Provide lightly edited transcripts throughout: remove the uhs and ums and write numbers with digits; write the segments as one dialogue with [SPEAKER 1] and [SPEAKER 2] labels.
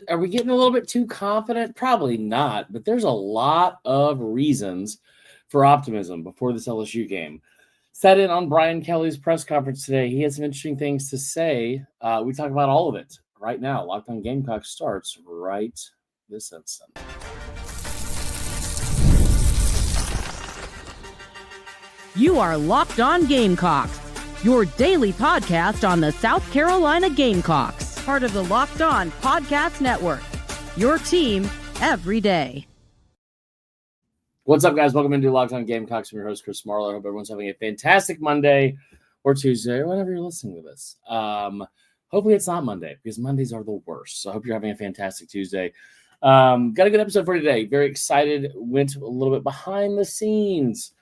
[SPEAKER 1] Are we getting a little bit too confident? Probably not, but there's a lot of reasons for optimism before this LSU game. Sat in on Brian Kelly's press conference today. He had some interesting things to say. We talk about all of it right now. Locked On Gamecocks starts right this instant.
[SPEAKER 2] You are Locked On Gamecocks, your daily podcast on the South Carolina Gamecocks, part of the Locked On Podcast Network, your team every day.
[SPEAKER 1] What's up, guys? Welcome into Locked On Gamecocks. I'm your host, Chris Marlowe. I hope everyone's having a fantastic Monday or Tuesday or whenever you're listening to this. Hopefully it's not Monday because Mondays are the worst. So I hope you're having a fantastic Tuesday. Got a good episode for today. Very excited. Went a little bit behind the scenes.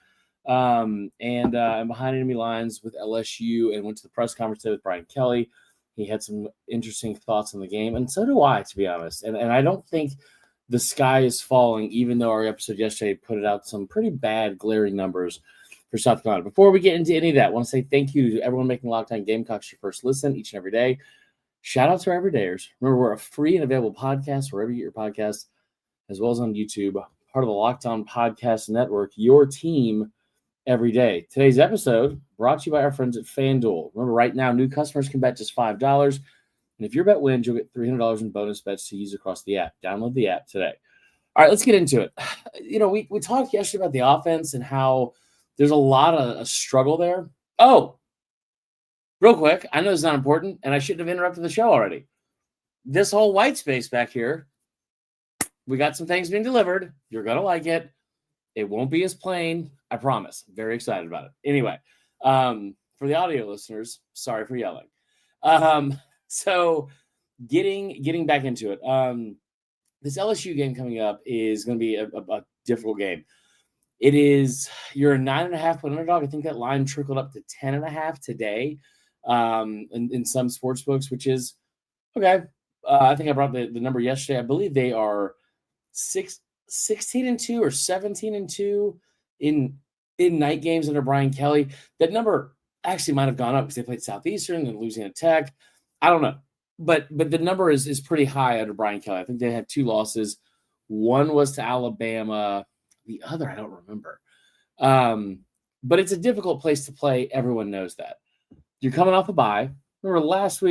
[SPEAKER 1] And behind enemy lines with LSU and went to the press conference today with Brian Kelly. He had some interesting thoughts on the game, and so do I, to be honest. And I don't think the sky is falling, even though our episode yesterday put it out some pretty bad, glaring numbers for South Carolina. Before we get into any of that, I want to say thank you to everyone making Locked On Gamecocks your first listen each and every day. Shout out to our everydayers. Remember, we're a free and available podcast wherever you get your podcasts, as well as on YouTube, part of the Locked On Podcast Network, your team every day. Today's episode brought to you by our friends at FanDuel. Remember, right now, new customers can bet just $5. And if your bet wins, you'll get $300 in bonus bets to use across the app. Download the app today. All right, let's get into it. You know, we talked yesterday about the offense and how there's a lot of a struggle there. Oh, real quick, I know it's not important, and I shouldn't have interrupted the show already. This whole white space back here, we got some things being delivered. You're going to like it. It won't be as plain, I promise. I'm very excited about it. Anyway, for the audio listeners, sorry for yelling. So getting back into it. This LSU game coming up is going to be a difficult game. It is, you're a 9.5-point underdog. I think that line trickled up to 10.5 today in some sports books, which is okay. I think I brought the number yesterday. I believe they are 16-2 or 17-2 in night games under Brian Kelly. That number actually might have gone up because they played Southeastern and Louisiana Tech. I don't know. But the number is pretty high under Brian Kelly. I think they had 2 losses. One was to Alabama. The other, I don't remember. But it's a difficult place to play. Everyone knows that. You're coming off a bye. Remember last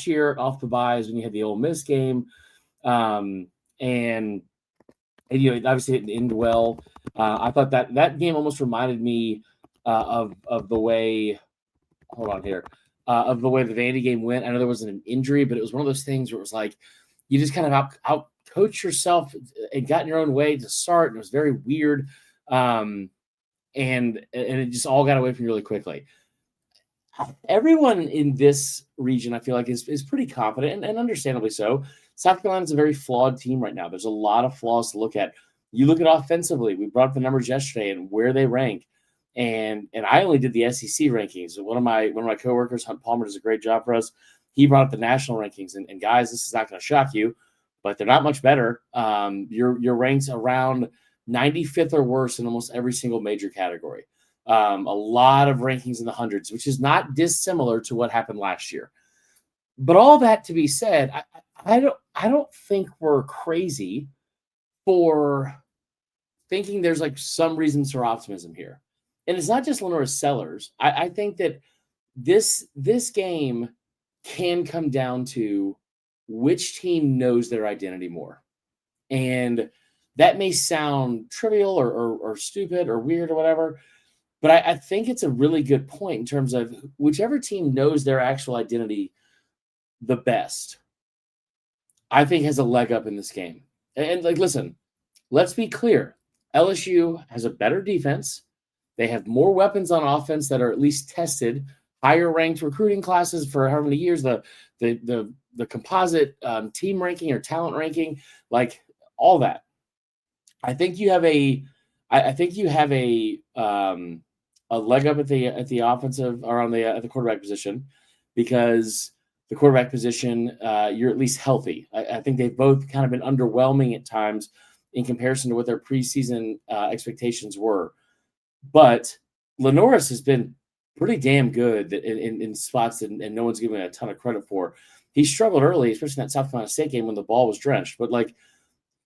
[SPEAKER 1] year off the bye is when you had the Ole Miss game. And you know, obviously it didn't end well. I thought that game almost reminded me of the way. Hold on here. Of the way the Vandy game went. I know there wasn't an injury, but it was one of those things where it was like you just kind of out coach yourself and got in your own way to start, and it was very weird. And it just all got away from you really quickly. Everyone in this region, I feel like, is pretty confident, and understandably so. South Carolina is a very flawed team right now. There's a lot of flaws to look at. You look at offensively. We brought up the numbers yesterday and where they rank. And I only did the SEC rankings. One of my coworkers, Hunt Palmer, does a great job for us. He brought up the national rankings. And guys, this is not going to shock you, but they're not much better. Your ranks around 95th or worse in almost every single major category. A lot of rankings in the hundreds, which is not dissimilar to what happened last year. But all that to be said, I don't think we're crazy for thinking there's like some reasons for optimism here. And it's not just Lenore's Sellers. I think that this game can come down to which team knows their identity more. And that may sound trivial or stupid or weird or whatever, but I think it's a really good point in terms of whichever team knows their actual identity the best, I think has a leg up in this game. And like, listen, let's be clear. LSU has a better defense. They have more weapons on offense that are at least tested, higher ranked recruiting classes for how many years, the composite team ranking or talent ranking, like all that. I think you have a leg up at the offensive or on at the quarterback position, because the quarterback position, you're at least healthy. I think they've both kind of been underwhelming at times in comparison to what their preseason expectations were. But Lenore's has been pretty damn good in spots and no one's giving a ton of credit for. He struggled early, especially in that South Carolina State game when the ball was drenched. But like,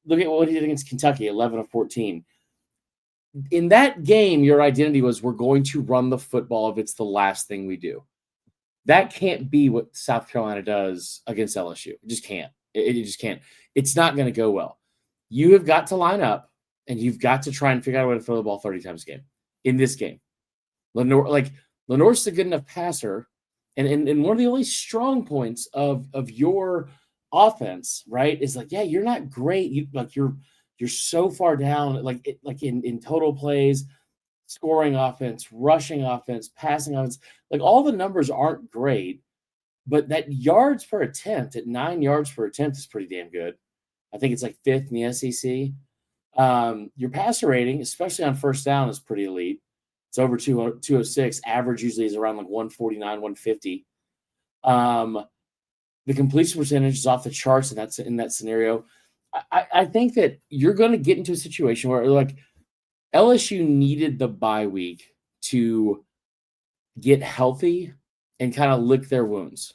[SPEAKER 1] look at what he did against Kentucky, 11 of 14. In that game, your identity was we're going to run the football if it's the last thing we do. That can't be what South Carolina does against LSU. It just can't. It just can't. It's not going to go well. You have got to line up, and you've got to try and figure out a way to throw the ball 30 times a game in this game. Lenore's a good enough passer, and one of the only strong points of your offense, right, is like, yeah, you're not great. You're so far down, in total plays, scoring offense, rushing offense, passing offense. Like, all the numbers aren't great, but that yards per attempt at 9 yards per attempt is pretty damn good. I think it's like 5th in the SEC. Your passer rating, especially on first down, is pretty elite. It's over 206. Average usually is around like 149, 150. The completion percentage is off the charts, and that's in that scenario. I think that you're going to get into a situation where, like, LSU needed the bye week to get healthy and kind of lick their wounds.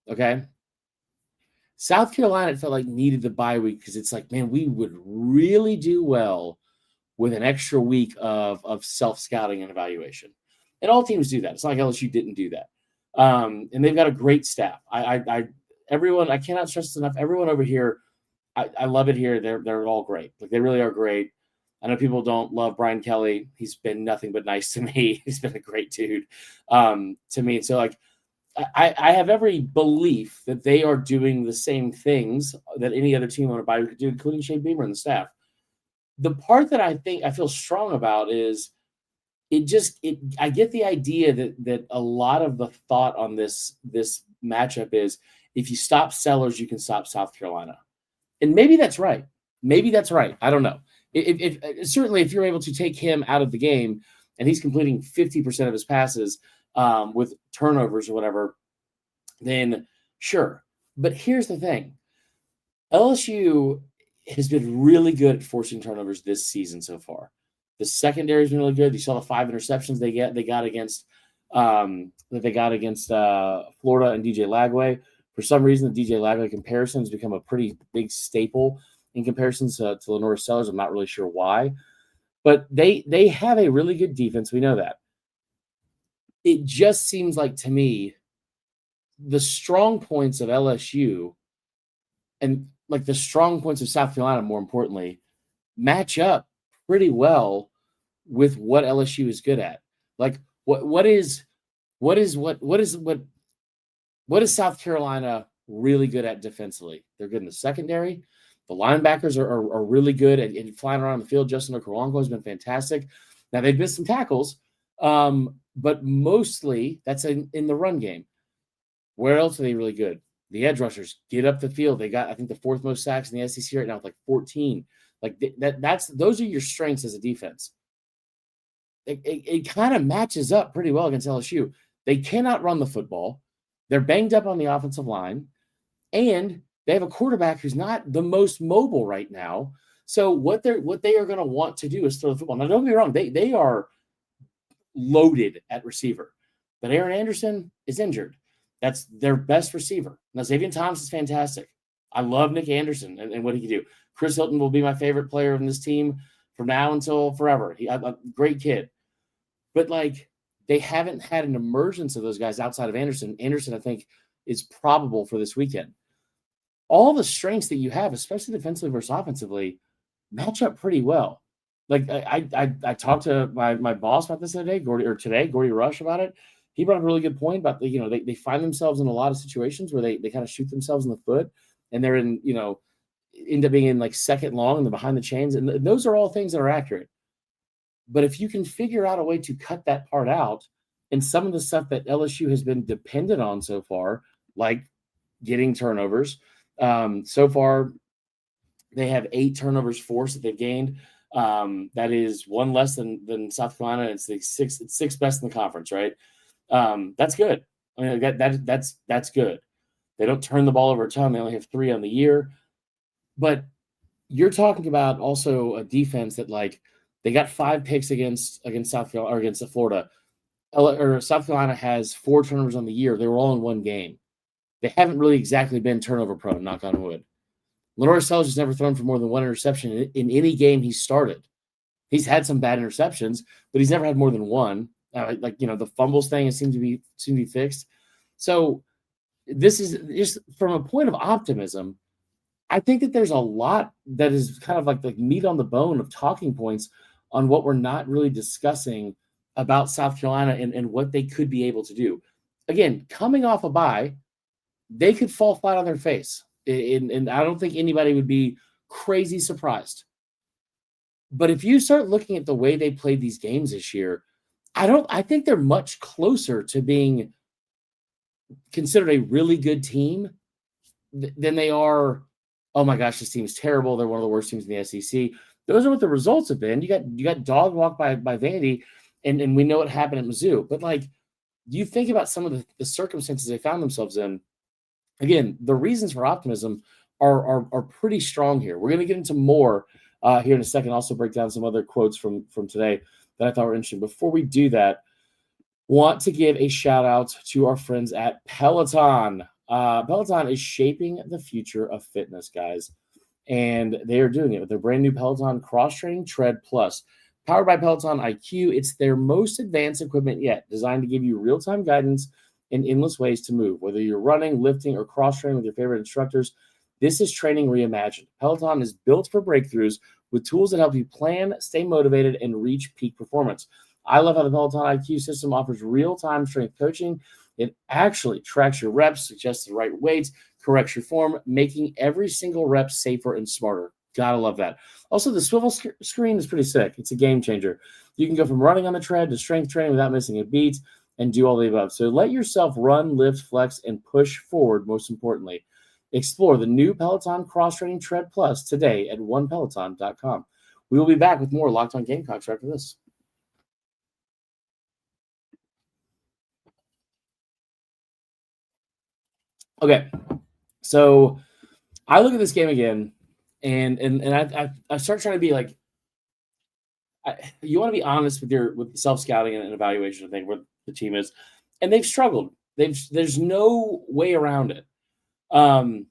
[SPEAKER 1] Okay? South Carolina, it felt like, needed the bye week because it's like, man, we would really do well with an extra week of self-scouting and evaluation. And all teams do that. It's not like LSU didn't do that. And they've got a great staff. Everyone, I cannot stress this enough. Everyone over here, I love it here. They're all great. Like, they really are great. I know people don't love Brian Kelly. He's been nothing but nice to me. He's been a great dude to me. So, like, I have every belief that they are doing the same things that any other team on a bye could do, including Shane Beamer and the staff. The part that I feel strong about is I get the idea that a lot of the thought on this matchup is, if you stop Sellers, you can stop South Carolina. And maybe that's right. I don't know. Certainly, if you're able to take him out of the game and he's completing 50% of his passes with turnovers or whatever, then sure. But here's the thing. LSU has been really good at forcing turnovers this season so far. The secondary has been really good. You saw the 5 interceptions they got against Florida and DJ Lagway. For some reason, the DJ Lagway comparison has become a pretty big staple in comparisons to Lenore Sellers. I'm not really sure why, but they have a really good defense. We know that. It just seems like, to me, the strong points of LSU and, like, the strong points of South Carolina, more importantly, match up pretty well with what LSU is good at. Like, what is South Carolina really good at defensively? They're good in the secondary. The linebackers are really good at flying around the field. Justin Okoronkwo has been fantastic. Now, they've missed some tackles, but mostly that's in the run game. Where else are they really good? The edge rushers get up the field. They got, I think, the 4th most sacks in the SEC right now with like 14. Like, those are your strengths as a defense. It kind of matches up pretty well against LSU. They cannot run the football. They're banged up on the offensive line, and they have a quarterback who's not the most mobile right now. So what they are going to want to do is throw the football. Now, don't get me wrong; they are loaded at receiver, but Aaron Anderson is injured. That's their best receiver. Now, Xavier Thomas is fantastic. I love Nick Anderson and what he can do. Chris Hilton will be my favorite player in this team from now until forever. He's a great kid. But, like, they haven't had an emergence of those guys outside of Anderson. Anderson, I think, is probable for this weekend. All the strengths that you have, especially defensively versus offensively, match up pretty well. Like, I talked to my boss about this today, Gordy Rush, about it. He brought up a really good point about they find themselves in a lot of situations where they kind of shoot themselves in the foot, and they're end up being in like second long and they're behind the chains. And those are all things that are accurate. But if you can figure out a way to cut that part out, and some of the stuff that LSU has been dependent on so far, like getting turnovers, so far they have 8 turnovers forced that they've gained. That is 1 less than South Carolina. It's the 6th best in the conference, right? That's good. I mean, that's good. They don't turn the ball over a ton. They only have 3 on the year. But you're talking about also a defense that, like, they got 5 picks against South Carolina or against Florida. South Carolina has 4 turnovers on the year. They were all in one game. they haven't really exactly been turnover prone, knock on wood. Lenore Sellers has never thrown for more than one interception in any game he's started. He's had some bad interceptions, but he's never had more than one. The fumbles thing seems to be fixed. So this is just from a point of optimism. I think that there's a lot that is kind of like meat on the bone of talking points on what we're not really discussing about South Carolina and what they could be able to do. Again, coming off a bye, they could fall flat on their face. And I don't think anybody would be crazy surprised. But if you start looking at the way they played these games this year, I think they're much closer to being considered a really good team than they are, oh my gosh, this team is terrible. They're one of the worst teams in the SEC. Those are what the results have been. You got dog walked by Vandy, and we know what happened at Mizzou. But you think about some of the circumstances they found themselves in. Again, the reasons for optimism are pretty strong here. We're going to get into more here in a second. Also break down some other quotes from today that I thought were interesting. Before we do that, want to give a shout out to our friends at Peloton. Peloton is shaping the future of fitness, guys, and they are doing it with their brand new Peloton Cross-Training Tread Plus. Powered by Peloton IQ, it's their most advanced equipment yet, designed to give you real-time guidance and endless ways to move. Whether you're running, lifting, or cross-training with your favorite instructors, this is training reimagined. Peloton is built for breakthroughs with tools that help you plan, stay motivated, and reach peak performance. I love how the Peloton IQ system offers real-time strength coaching. It actually tracks your reps, suggests the right weights, corrects your form, making every single rep safer and smarter. Gotta love that. Also, the swivel screen is pretty sick. It's a game changer. You can go from running on the tread to strength training without missing a beat and do all the above. So let yourself run, lift, flex, and push forward, most importantly. Explore the new Peloton Cross-Training Tread Plus today at onepeloton.com. We will be back with more Locked On Gamecocks after this. Okay, so I look at this game again, and I start trying to be like, you want to be honest with self-scouting and evaluation of where the team is, and they've struggled. There's no way around it. And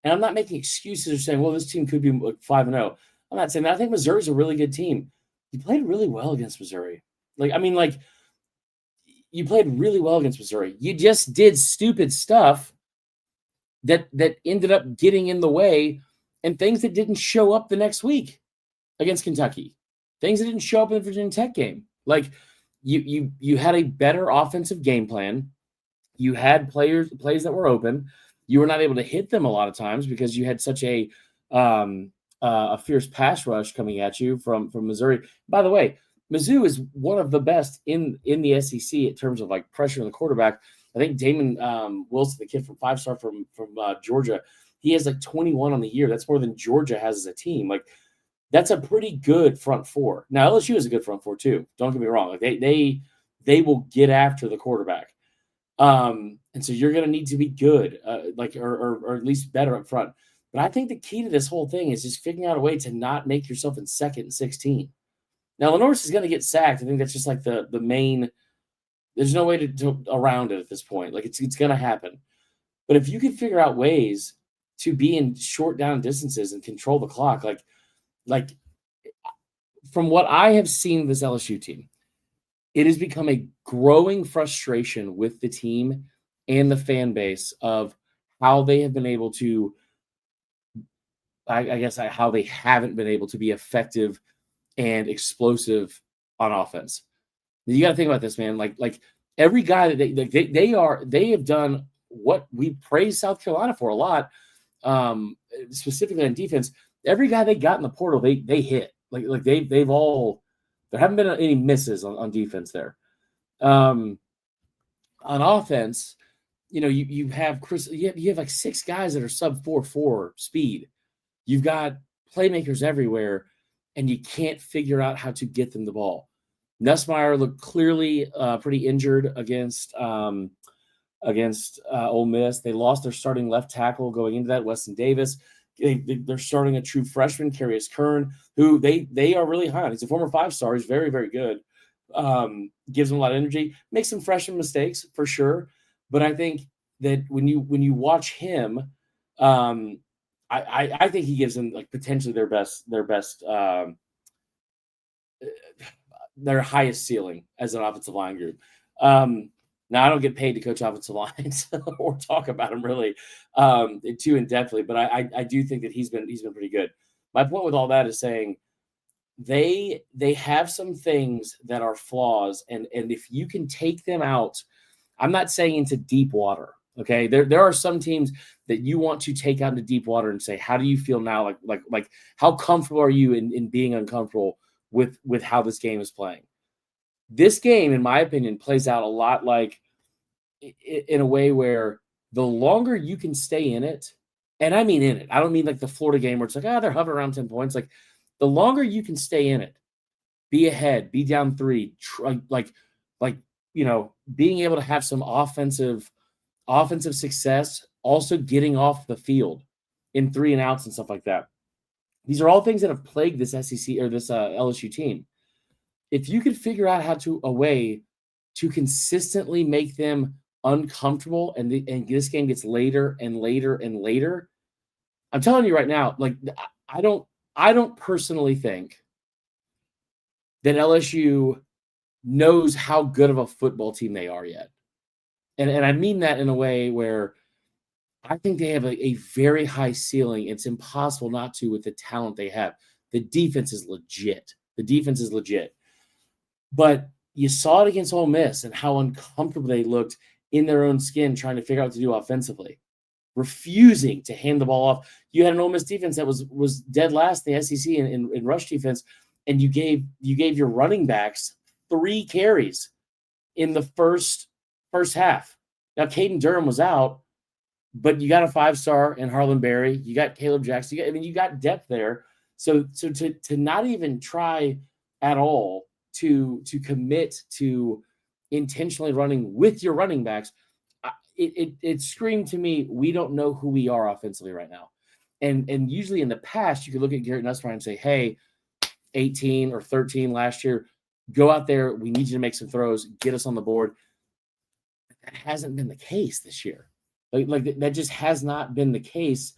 [SPEAKER 1] I'm not making excuses or saying, well, this team could be 5-0. I'm not saying that. I think Missouri's a really good team. You played really well against Missouri. You played really well against Missouri. You just did stupid stuff that ended up getting in the way, and things that didn't show up the next week against Kentucky. Things that didn't show up in the Virginia Tech game. You had a better offensive game plan. You had plays that were open. You were not able to hit them a lot of times because you had such a fierce pass rush coming at you from Missouri. By the way, Mizzou is one of the best in the SEC in terms of pressure on the quarterback. I think Damon Wilson, the kid from 5-star from Georgia, he has 21 on the year. That's more than Georgia has as a team. That's a pretty good front four. Now LSU is a good front four too. Don't get me wrong. They will get after the quarterback. And so you're going to need to be good, or at least better up front. But I think the key to this whole thing is just figuring out a way to not make yourself in 2nd and 16. Now, Lenore's is going to get sacked. I think that's just the main. There's no way to around it at this point. It's going to happen. But if you can figure out ways to be in short down distances and control the clock, from what I have seen this LSU team, it has become a growing frustration with the team and the fan base of how they have been able to, how they haven't been able to be effective and explosive on offense. You got to think about this, man. Every guy that they have done what we praise South Carolina for a lot, specifically on defense. Every guy they got in the portal, they hit. They've all. There haven't been any misses on defense there. On offense, you have Chris. You have 6 guys that are sub 4.4 speed. You've got playmakers everywhere, and you can't figure out how to get them the ball. Nussmeier looked clearly pretty injured against Ole Miss. They lost their starting left tackle going into that, Weston Davis. They're starting a true freshman, Carius Kern, who they are really high on. He's a former 5-star. He's very, very good. Gives them a lot of energy. Makes some freshman mistakes for sure. But I think that when you watch him, I think he gives them like potentially their highest ceiling as an offensive line group. Now I don't get paid to coach offensive lines or talk about them really too in depthly, but I do think that he's been pretty good. My point with all that is saying they have some things that are flaws, and if you can take them out, I'm not saying into deep water. Okay, there are some teams that you want to take out into deep water and say, how do you feel now? Like how comfortable are you in being uncomfortable with how this game is playing? This game, in my opinion, plays out a lot like in a way where the longer you can stay in it, and I mean in it, I don't mean like the Florida game where it's like, they're hovering around 10 points. Like the longer you can stay in it, be ahead, be down 3, being able to have some offensive success, also getting off the field in 3 and outs and stuff like that. These are all things that have plagued this SEC or this LSU team. If you could figure out a way to consistently make them uncomfortable, and this game gets later and later and later, I'm telling you right now, like I don't personally think that LSU knows how good of a football team they are yet. And I mean that in a way where I think they have a very high ceiling. It's impossible not to with the talent they have. The defense is legit. But you saw it against Ole Miss and how uncomfortable they looked in their own skin trying to figure out what to do offensively, refusing to hand the ball off. You had an Ole Miss defense that was dead last in the SEC in rush defense, and you gave your running backs 3 carries in the first half. Now, Caden Durham was out, but you got a 5-star in Harlan Berry. You got Caleb Jackson. You got depth there. So to not even try at all to commit to intentionally running with your running backs, it screamed to me, we don't know who we are offensively right now. And usually in the past, you could look at Garrett Nussmeier and say, hey, 18 or 13 last year, go out there. We need you to make some throws, get us on the board. That hasn't been the case this year. Like that just has not been the case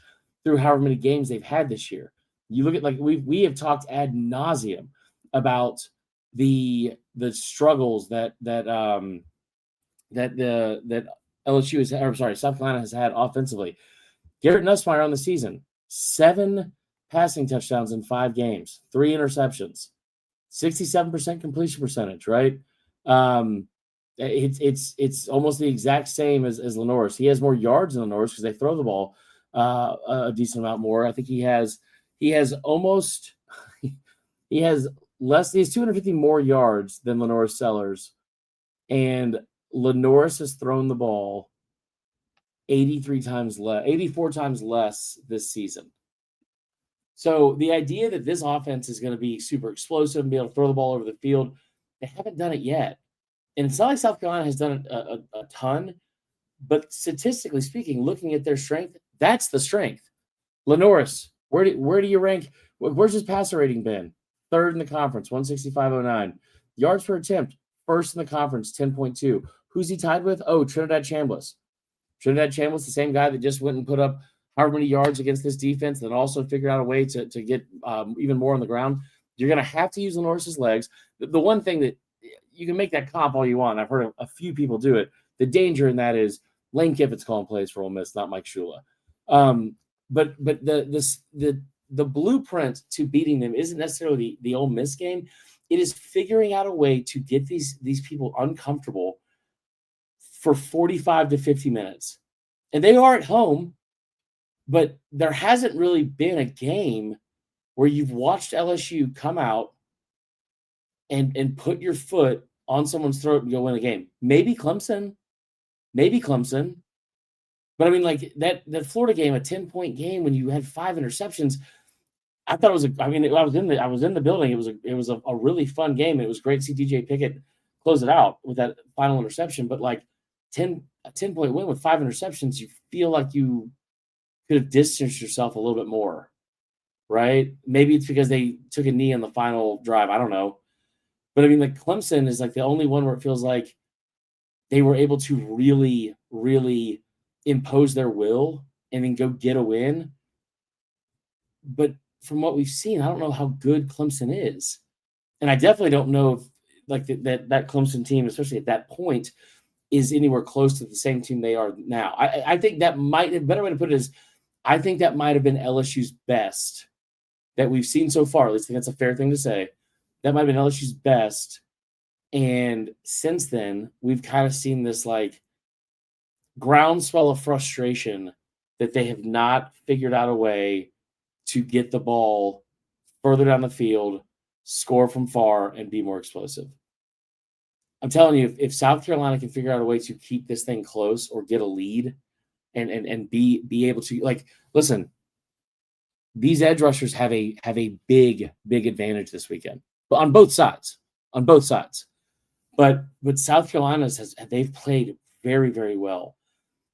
[SPEAKER 1] through however many games they've had this year. You look at, like, we have talked ad nauseum about the struggles that LSU is, or sorry, South Carolina has had offensively. Garrett Nussmeier on the season, 7 passing touchdowns in 5 games, 3 interceptions, 67% completion percentage, right? It's almost the exact same as Lenore's. He has more yards than Lenore's because they throw the ball a decent amount more. I think he has almost he has 250 more yards than Lenore's Sellers, and Lenore's has thrown the ball 84 times less this season. So the idea that this offense is going to be super explosive and be able to throw the ball over the field, they haven't done it yet. And it's not like South Carolina has done it a ton, but statistically speaking, looking at their strength, that's the strength. Lenore's, where do you rank? Where's his passer rating been? 3rd in the conference, 165.09. Yards per attempt, 1st in the conference, 10.2. Who's he tied with? Oh, Trinidad Chambliss. Trinidad Chambliss, the same guy that just went and put up however many yards against this defense, then also figured out a way to get even more on the ground. You're going to have to use Lenore's legs. The one thing that you can make that comp all you want. I've heard a few people do it. The danger in that is Lane Kiffin's calling plays for Ole Miss, not Mike Shula. But the blueprint to beating them isn't necessarily the Ole Miss game. It is figuring out a way to get these people uncomfortable for 45 to 50 minutes. And they are at home, but there hasn't really been a game where you've watched LSU come out and put your foot on someone's throat and go win a game. Maybe Clemson. But I mean, like that Florida game, a 10-point game when you had 5 interceptions, I thought it was I was in the building. It was a really fun game. It was great to see DJ Pickett close it out with that final interception. But like a 10-point win with 5 interceptions, you feel like you could have distanced yourself a little bit more, right? Maybe it's because they took a knee on the final drive. I don't know. But I mean, like Clemson is like the only one where it feels like they were able to really, really impose their will and then go get a win. But from what we've seen, I don't know how good Clemson is. And I definitely don't know if that Clemson team, especially at that point, is anywhere close to the same team they are now. I think that might, a better way to put it is, I think that might have been LSU's best that we've seen so far. At least I think that's a fair thing to say. That might have been LSU's best. And since then, we've kind of seen this like groundswell of frustration that they have not figured out a way to get the ball further down the field, score from far, and be more explosive. I'm telling you, if South Carolina can figure out a way to keep this thing close or get a lead and be able to, like, listen, these edge rushers have a big advantage this weekend, but on both sides. But South Carolina's they've played very, very well.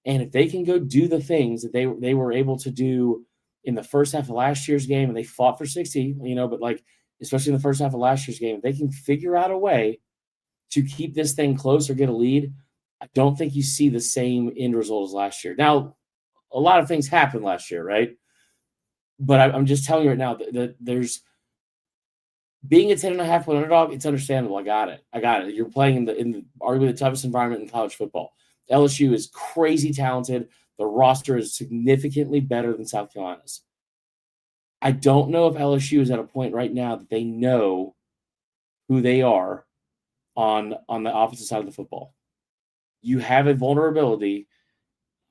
[SPEAKER 1] And if they can go do the things that they were able to do in the first half of last year's game, and they fought for 60, but like, especially in the first half of last year's game, if they can figure out a way to keep this thing close or get a lead, I don't think you see the same end result as last year. Now, a lot of things happened last year, right? But I'm just telling you right now that there's being a 10.5-point underdog, it's understandable. I got it. You're playing in arguably the toughest environment in college football. LSU is crazy talented. The roster is significantly better than South Carolina's. I don't know if LSU is at a point right now that they know who they are on the opposite side of the football. You have a vulnerability.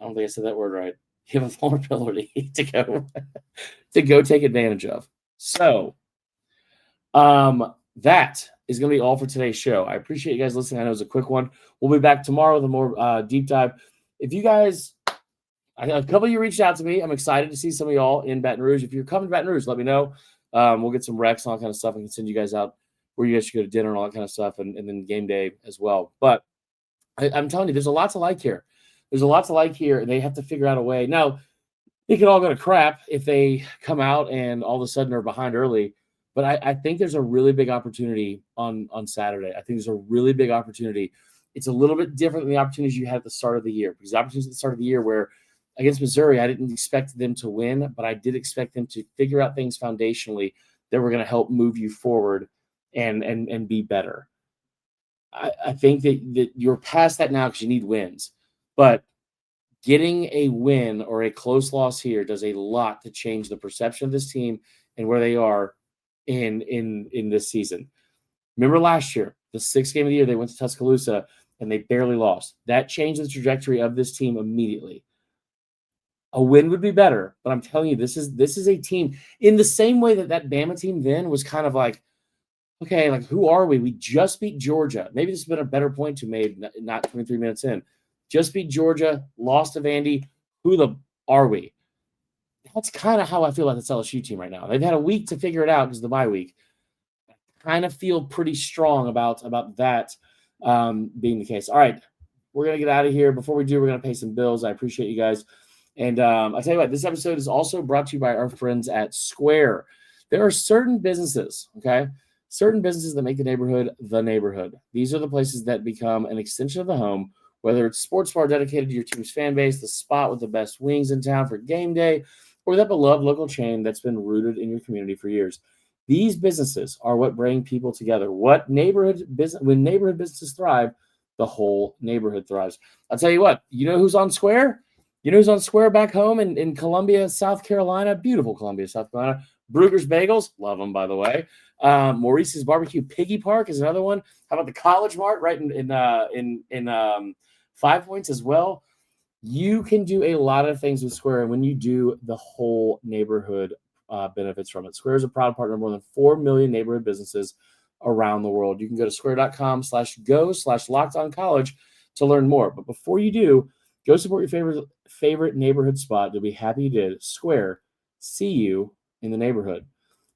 [SPEAKER 1] I don't think I said that word right. You have a vulnerability to go take advantage of. So that is going to be all for today's show. I appreciate you guys listening. I know it was a quick one. We'll be back tomorrow with a more deep dive. If you guys, a couple of you reached out to me. I'm excited to see some of y'all in Baton Rouge. If you're coming to Baton Rouge, let me know. We'll get some recs and all that kind of stuff. I can send you guys out where you guys should go to dinner and all that kind of stuff, and then game day as well. But I'm telling you, there's a lot to like here. And they have to figure out a way. Now, it could all go to crap if they come out and all of a sudden are behind early. But I think there's a really big opportunity on Saturday. I think there's a really big opportunity. It's a little bit different than the opportunities you had at the start of the year. Because the opportunities at the start of the year where against Missouri, I didn't expect them to win, but I did expect them to figure out things foundationally that were going to help move you forward and be better. I think that you're past that now because you need wins. But getting a win or a close loss here does a lot to change the perception of this team and where they are in this season. Remember last year, the 6th game of the year, they went to Tuscaloosa and they barely lost. That changed the trajectory of this team immediately. A win would be better, but I'm telling you, this is a team in the same way that Bama team then was kind of like, okay, like, who are we? We just beat Georgia. Maybe this has been a better point to made, not 23 minutes in. Just beat Georgia, lost to Vandy. Who are we? That's kind of how I feel about this LSU team right now. They've had a week to figure it out because of the bye week. I kind of feel pretty strong about that being the case. All right, we're going to get out of here. Before we do, we're going to pay some bills. I appreciate you guys. And I'll tell you what, this episode is also brought to you by our friends at Square. There are certain businesses, okay? Certain businesses that make the neighborhood. These are the places that become an extension of the home, whether it's a sports bar dedicated to your team's fan base, the spot with the best wings in town for game day, or that beloved local chain that's been rooted in your community for years. These businesses are what bring people together. When neighborhood businesses thrive, the whole neighborhood thrives. I'll tell you what, you know who's on Square? You know who's on Square back home in Columbia, South Carolina? Beautiful Columbia, South Carolina. Brugger's Bagels, love them, by the way. Maurice's Barbecue Piggy Park is another one. How about the College Mart right in 5 Points as well? You can do a lot of things with Square, and when you do, the whole neighborhood benefits from it. Square is a proud partner of more than 4 million neighborhood businesses around the world. You can go to square.com/go/lockedoncollege to learn more. But before you do, go support your favorite neighborhood spot. You'll be happy you did. Square, see you in the neighborhood.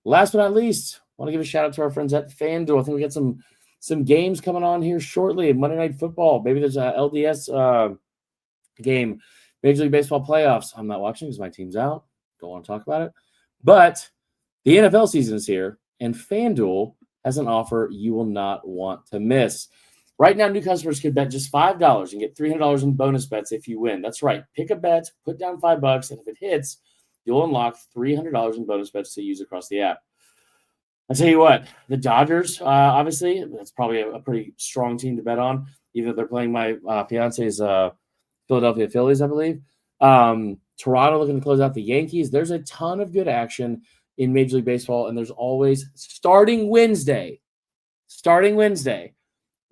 [SPEAKER 1] Last but not least, I want to give a shout out to our friends at FanDuel. I think we got some games coming on here shortly. Monday Night Football. Maybe there's a LDS game. Major League Baseball playoffs. I'm not watching because my team's out. Don't want to talk about it. But the NFL season is here, and FanDuel has an offer you will not want to miss. Right now, new customers can bet just $5 and get $300 in bonus bets if you win. That's right. Pick a bet, put down $5, and if it hits, you'll unlock $300 in bonus bets to use across the app. I'll tell you what, the Dodgers, obviously, that's probably a pretty strong team to bet on, even if they're playing my fiance's Philadelphia Phillies, I believe. Toronto looking to close out the Yankees. There's a ton of good action in Major League Baseball, and there's always, starting Wednesday,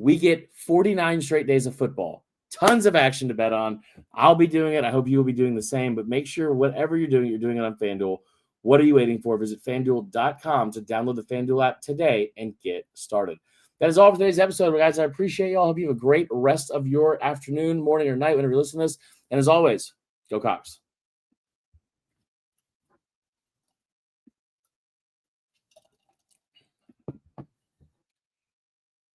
[SPEAKER 1] we get 49 straight days of football. Tons of action to bet on. I'll be doing it. I hope you will be doing the same, but make sure whatever you're doing it on FanDuel. What are you waiting for? Visit FanDuel.com to download the FanDuel app today and get started. That is all for today's episode, guys. I appreciate y'all. I hope you have a great rest of your afternoon, morning, or night whenever you listen to this. And as always, go Cox.